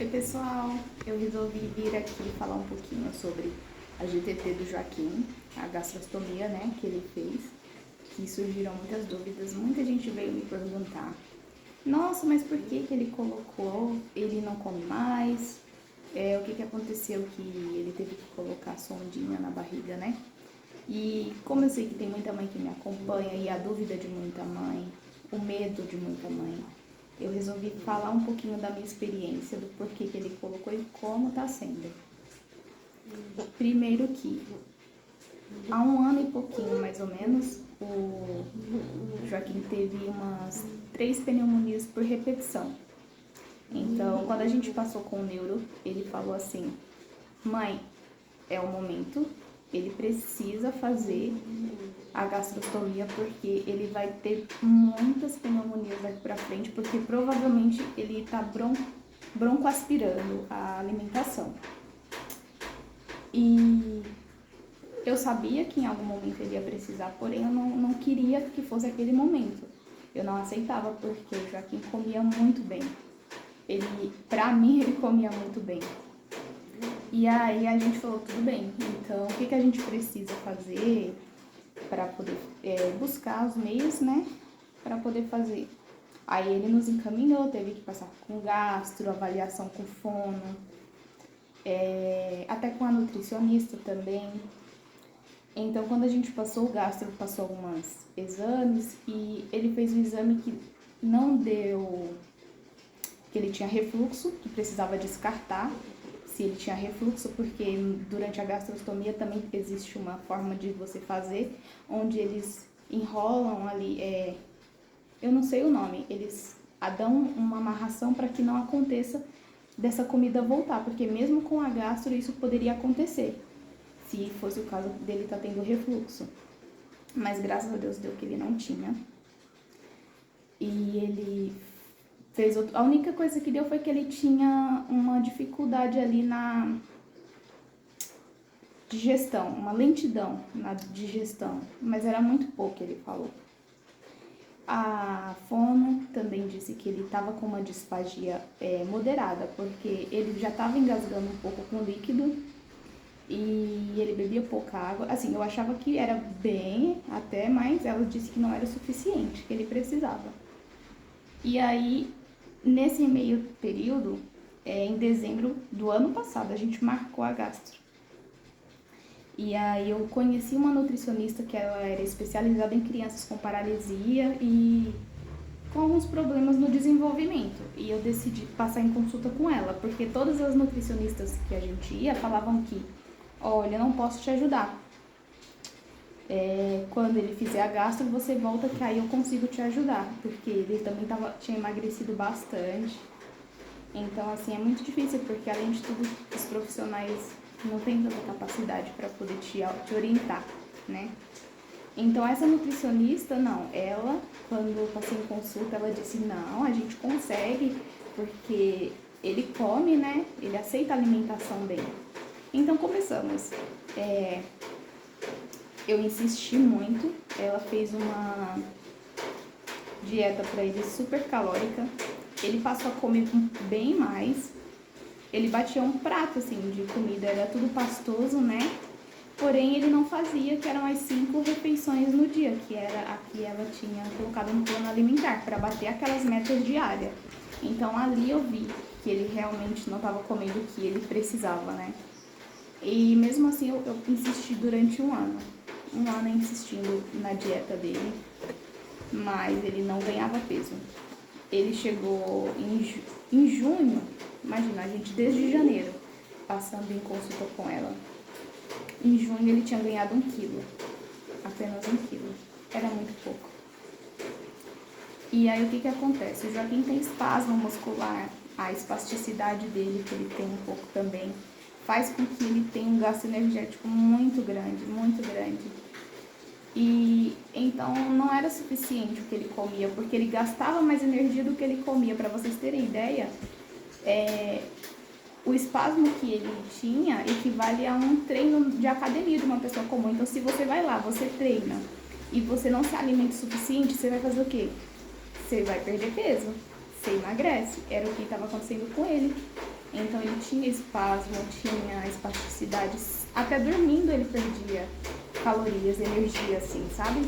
Oi pessoal, eu resolvi vir aqui falar um pouquinho sobre a GTT do Joaquim, a gastrostomia, né, que ele fez, que surgiram muitas dúvidas, muita gente veio me perguntar, nossa, mas por que ele colocou, ele não come mais, o que aconteceu que ele teve que colocar a sondinha na barriga, né? E como eu sei que tem muita mãe que me acompanha e a dúvida de muita mãe, o medo de muita mãe, eu resolvi falar um pouquinho da minha experiência, do porquê que ele colocou e como tá sendo. Primeiro que, há um ano e pouquinho mais ou menos, o Joaquim teve umas 3 pneumonias por repetição. Então, quando a gente passou com o neuro, ele falou assim, mãe, é o momento, ele precisa fazer a gastrostomia porque ele vai ter muitas pneumonias daqui pra frente, porque provavelmente ele tá broncoaspirando a alimentação. E eu sabia que em algum momento ele ia precisar, porém eu não queria que fosse aquele momento. Eu não aceitava porque o Joaquim comia muito bem. Pra mim, ele comia muito bem. E aí a gente falou, tudo bem, então o que a gente precisa fazer para poder buscar os meios, né, para poder fazer. Aí ele nos encaminhou, teve que passar com gastro, avaliação com fono, até com a nutricionista também. Então quando a gente passou o gastro, passou alguns exames e ele fez um exame que não deu, que ele tinha refluxo, que precisava descartar se ele tinha refluxo, porque durante a gastrostomia também existe uma forma de você fazer, onde eles enrolam ali, eu não sei o nome, eles dão uma amarração para que não aconteça dessa comida voltar, porque mesmo com a gastro isso poderia acontecer, se fosse o caso dele estar tendo refluxo. Mas graças a Deus deu que ele não tinha. E ele fez a única coisa que deu foi que ele tinha uma dificuldade ali na digestão, uma lentidão na digestão, mas era muito pouco, ele falou. A fono também disse que ele estava com uma disfagia moderada, porque ele já estava engasgando um pouco com líquido e ele bebia pouca água. Assim, eu achava que era bem até, mas ela disse que não era o suficiente, que ele precisava. E aí, nesse meio período, em dezembro do ano passado, a gente marcou a gastro. E aí eu conheci uma nutricionista que ela era especializada em crianças com paralisia e com alguns problemas no desenvolvimento. E eu decidi passar em consulta com ela, porque todas as nutricionistas que a gente ia falavam que, olha, não posso te ajudar. Quando ele fizer a gastro, você volta que aí eu consigo te ajudar, porque ele também tinha emagrecido bastante. Então, assim, é muito difícil, porque além de tudo, os profissionais não têm tanta capacidade para poder te orientar, né? Então, essa nutricionista, não, ela, quando eu passei em consulta, ela disse, não, a gente consegue, porque ele come, né? Ele aceita a alimentação bem. Então, começamos. Eu insisti muito, ela fez uma dieta para ele super calórica, ele passou a comer bem mais, ele batia um prato assim de comida, era tudo pastoso, né? Porém ele não fazia, que eram as 5 refeições no dia, que era a que ela tinha colocado no plano alimentar, para bater aquelas metas diárias. Então ali eu vi que ele realmente não estava comendo o que ele precisava, né? E mesmo assim eu insisti durante um ano insistindo na dieta dele, mas ele não ganhava peso. Ele chegou em junho, imagina, a gente desde janeiro, passando em consulta com ela. Em junho ele tinha ganhado 1 quilo, apenas 1 quilo, era muito pouco. E aí o que acontece? O Joaquim tem espasmo muscular, a espasticidade dele, que ele tem um pouco também, faz com que ele tenha um gasto energético muito grande, muito grande. E então não era suficiente o que ele comia, porque ele gastava mais energia do que ele comia. Para vocês terem ideia, o espasmo que ele tinha equivale a um treino de academia de uma pessoa comum. Então se você vai lá, você treina e você não se alimenta o suficiente, você vai fazer o quê? Você vai perder peso, você emagrece. Era o que estava acontecendo com ele. Então ele tinha espasmo, tinha espasticidade. Até dormindo ele perdia calorias, energia, assim, sabe?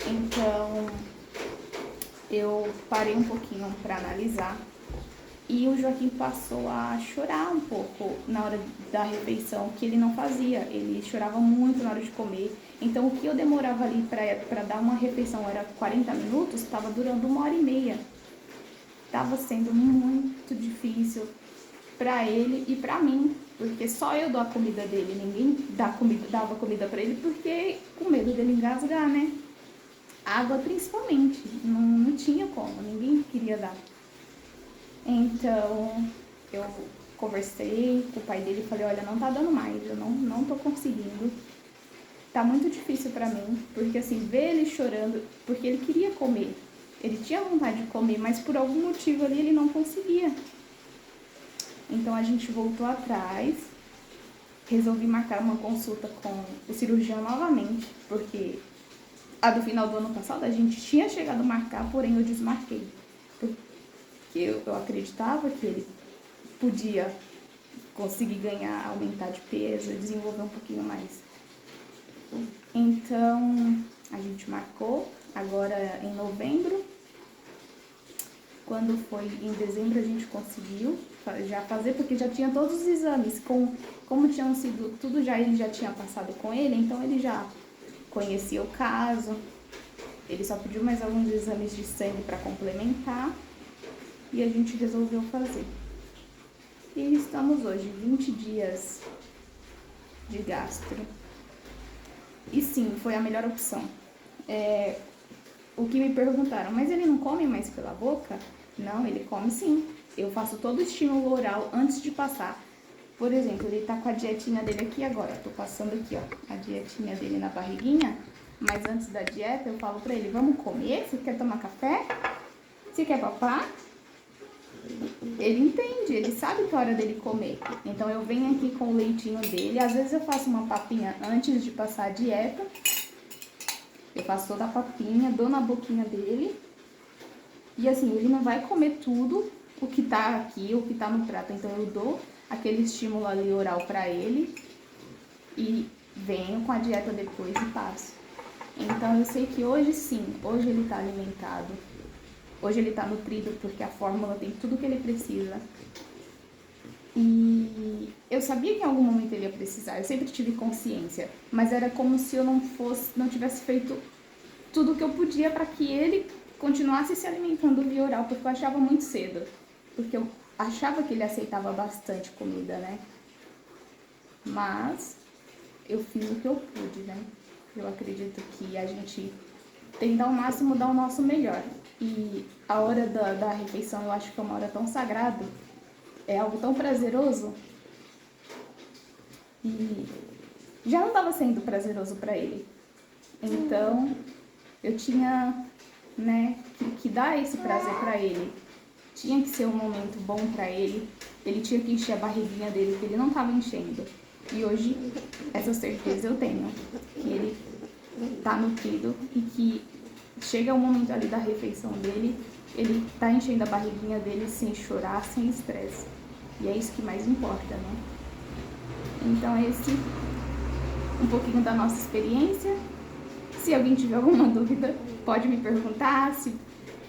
Então eu parei um pouquinho para analisar. E o Joaquim passou a chorar um pouco na hora da refeição, que ele não fazia. Ele chorava muito na hora de comer. Então, o que eu demorava ali para dar uma refeição era 40 minutos, estava durando 1h30. Estava sendo muito difícil para ele e para mim, porque só eu dou a comida dele, ninguém dava comida para ele, porque com medo dele engasgar, né? Água principalmente, não tinha como, ninguém queria dar. Então, eu conversei com o pai dele e falei, olha, não tá dando mais, eu não tô conseguindo. Tá muito difícil pra mim, porque assim, ver ele chorando, porque ele queria comer. Ele tinha vontade de comer, mas por algum motivo ali ele não conseguia. Então a gente voltou atrás, resolvi marcar uma consulta com o cirurgião novamente, porque a do final do ano passado a gente tinha chegado a marcar, porém eu desmarquei. Que eu acreditava que ele podia conseguir ganhar, aumentar de peso, desenvolver um pouquinho mais. Então, a gente marcou agora em novembro. Quando foi em dezembro a gente conseguiu já fazer, porque já tinha todos os exames, como tinham sido, tudo já ele já tinha passado com ele, então ele já conhecia o caso. Ele só pediu mais alguns exames de sangue para complementar. E a gente resolveu fazer. E estamos hoje, 20 dias de gastro. E sim, foi a melhor opção. O que me perguntaram, mas ele não come mais pela boca? Não, ele come sim. Eu faço todo o estímulo oral antes de passar. Por exemplo, ele tá com a dietinha dele aqui agora. Tô passando aqui, ó, a dietinha dele na barriguinha. Mas antes da dieta, eu falo pra ele, vamos comer? Você quer tomar café? Você quer papar? Ele entende, ele sabe que é hora dele comer. Então eu venho aqui com o leitinho dele. Às vezes eu faço uma papinha antes de passar a dieta. Eu faço toda a papinha, dou na boquinha dele. E assim, ele não vai comer tudo o que tá aqui, o que tá no prato. Então eu dou aquele estímulo ali oral pra ele. E venho com a dieta depois e passo. Então eu sei que hoje sim, hoje ele tá alimentado. Hoje ele tá nutrido porque a fórmula tem tudo que ele precisa. E eu sabia que em algum momento ele ia precisar, eu sempre tive consciência. Mas era como se eu não tivesse feito tudo o que eu podia para que ele continuasse se alimentando via oral, porque eu achava muito cedo. Porque eu achava que ele aceitava bastante comida, né? Mas eu fiz o que eu pude, né? Eu acredito que a gente tenta ao máximo dar o nosso melhor. E a hora da refeição eu acho que é uma hora tão sagrada, é algo tão prazeroso. E já não estava sendo prazeroso para ele. Então eu tinha, né, que dar esse prazer para ele. Tinha que ser um momento bom para ele. Ele tinha que encher a barriguinha dele, que ele não estava enchendo. E hoje essa certeza eu tenho, que ele tá nutrido e que chega o momento ali da refeição dele, ele tá enchendo a barriguinha dele sem chorar, sem estresse. E é isso que mais importa, né? Então esse um pouquinho da nossa experiência. Se alguém tiver alguma dúvida, pode me perguntar. Se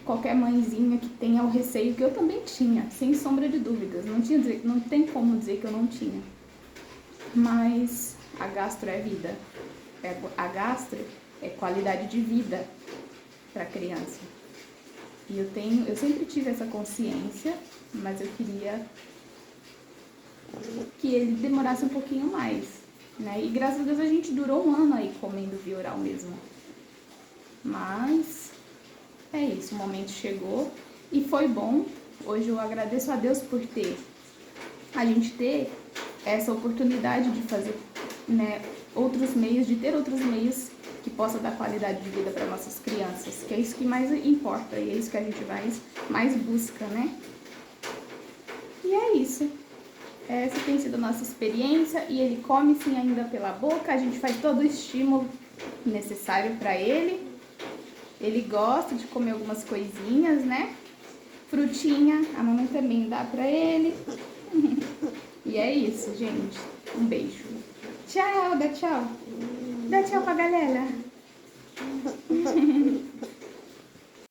qualquer mãezinha que tenha o receio, que eu também tinha, sem sombra de dúvidas. Não tem como dizer que eu não tinha. Mas a gastro é vida. A gastro é qualidade de vida para a criança. E eu sempre tive essa consciência, mas eu queria que ele demorasse um pouquinho mais, né? E graças a Deus a gente durou um ano aí comendo via oral mesmo. Mas é isso, o momento chegou e foi bom. Hoje eu agradeço a Deus por a gente ter essa oportunidade de fazer, né, outros meios, de ter outros meios que possa dar qualidade de vida para nossas crianças, que é isso que mais importa e é isso que a gente mais busca, né? E é isso. Essa tem sido a nossa experiência e ele come sim ainda pela boca, a gente faz todo o estímulo necessário para ele. Ele gosta de comer algumas coisinhas, né? Frutinha, a mamãe também dá para ele. E é isso, gente. Um beijo. Tchau, dá tchau. Dá tchau pra galera.